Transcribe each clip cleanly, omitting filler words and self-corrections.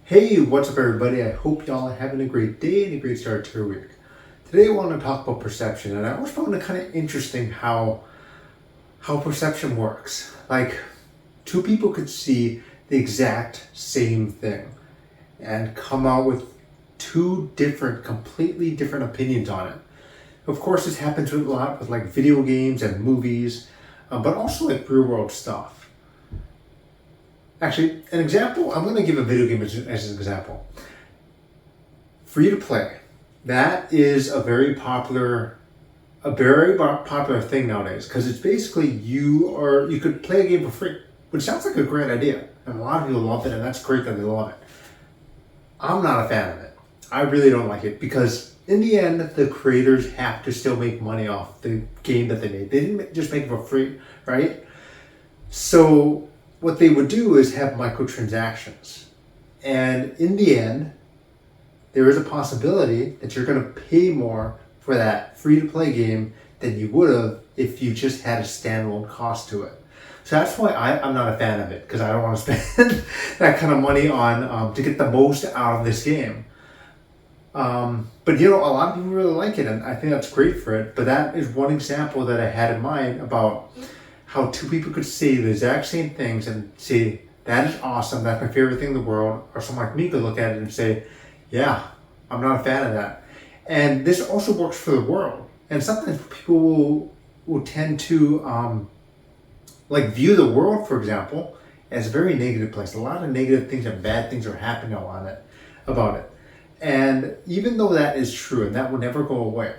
Hey, what's up everybody? I hope y'all are having a great day and a great start to your week. Today I want to talk about perception, and I always found it kind of interesting how perception works. Like, two people could see the exact same thing and come out with two completely different opinions on it. Of course, this happens a lot with like video games and movies, but also like real world stuff. Actually, an example, I'm going to give a video game as an example. Free to play. That is a very popular thing nowadays, because it's basically you could play a game for free, which sounds like a great idea. And a lot of people love it, and that's great that they love it. I'm not a fan of it. I really don't like it, because in the end, the creators have to still make money off the game that they made. They didn't just make it for free, right? So what they would do is have microtransactions. And in the end, there is a possibility that you're going to pay more for that free-to-play game than you would have if you just had a standalone cost to it. So that's why I'm not a fan of it, because I don't want to spend that kind of money on to get the most out of this game. But a lot of people really like it, and I think that's great for it. But that is one example that I had in mind about how two people could say the exact same things and say, that is awesome, that's my favorite thing in the world. Or someone like me could look at it and say, yeah, I'm not a fan of that. And this also works for the world. And sometimes people will tend to view the world, for example, as a very negative place. A lot of negative things and bad things are happening about it. And even though that is true and that will never go away,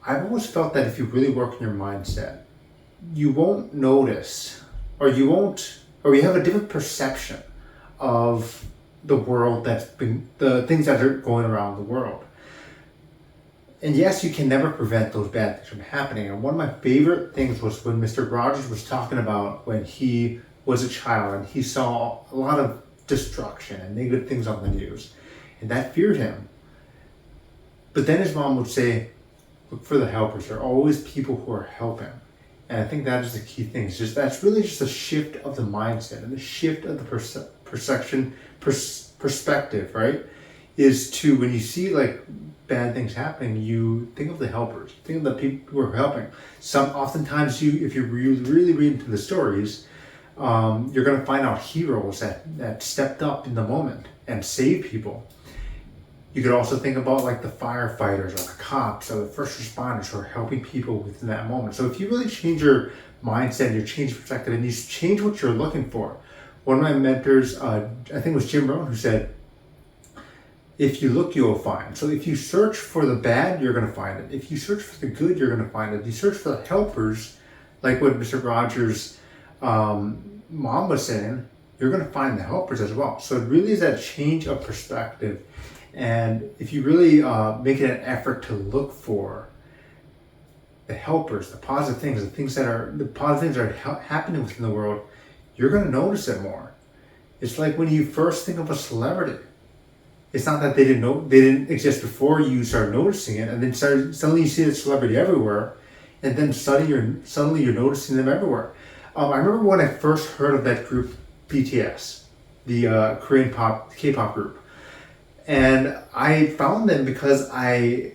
I've always felt that if you really work on your mindset, you won't notice, or you have a different perception of the world, the things that are going around the world. And yes, you can never prevent those bad things from happening. And one of my favorite things was when Mr. Rogers was talking about when he was a child and he saw a lot of destruction and negative things on the news, and that feared him. But then his mom would say, look for the helpers. There are always people who are helping. And I think that is the key thing. That's really just a shift of the mindset and the shift of the perspective, right? Is to, when you see like bad things happening, you think of the helpers, think of the people who are helping. Oftentimes if you really read into the stories, you're going to find out heroes that stepped up in the moment and saved people. You could also think about like the firefighters or the cops or the first responders who are helping people within that moment. So if you really change your mindset, you change perspective, and you change what you're looking for. One of my mentors, I think it was Jim Rohn, who said, if you look, you'll find. So if you search for the bad, you're going to find it. If you search for the good, you're going to find it. If you search for the helpers, like what Mr. Rogers' mom was saying, you're going to find the helpers as well. So it really is that change of perspective. And if you really make it an effort to look for the helpers, the positive things that are happening within the world, you're going to notice it more. It's like when you first think of a celebrity. It's not that they didn't exist before you started noticing it, and then suddenly you see the celebrity everywhere, and then suddenly you're noticing them everywhere. I remember when I first heard of that group, BTS, the Korean K-pop group. And I found them because I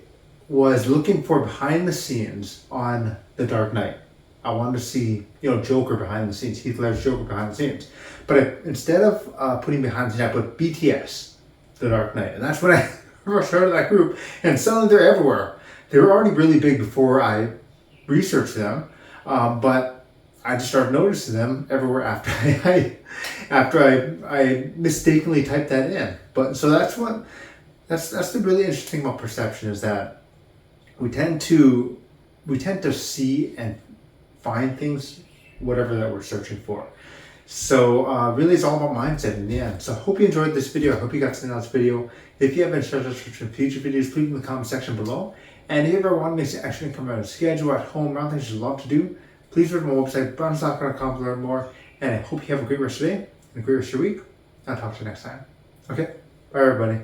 was looking for behind the scenes on The Dark Knight. I wanted to see, Joker behind the scenes, Heath Ledger's Joker behind the scenes. But instead of putting behind the scenes, I put BTS, The Dark Knight. And that's when I first heard of that group. And suddenly they're everywhere. They were already really big before I researched them. But I just started noticing them everywhere after I mistakenly typed that in. But so that's the really interesting thing about perception, is that we tend to see and find things, whatever that we're searching for. So really it's all about mindset in the end. So I hope you enjoyed this video. I hope you got something out of this video. If you have any suggestions for future videos, please in the comment section below. And if you ever want to make extra income on a schedule at home, around things you love to do, please visit my website, brownstalker.com, to learn more. And I hope you have a great rest of your day and a great rest of your week. I'll talk to you next time. Okay? Bye, everybody.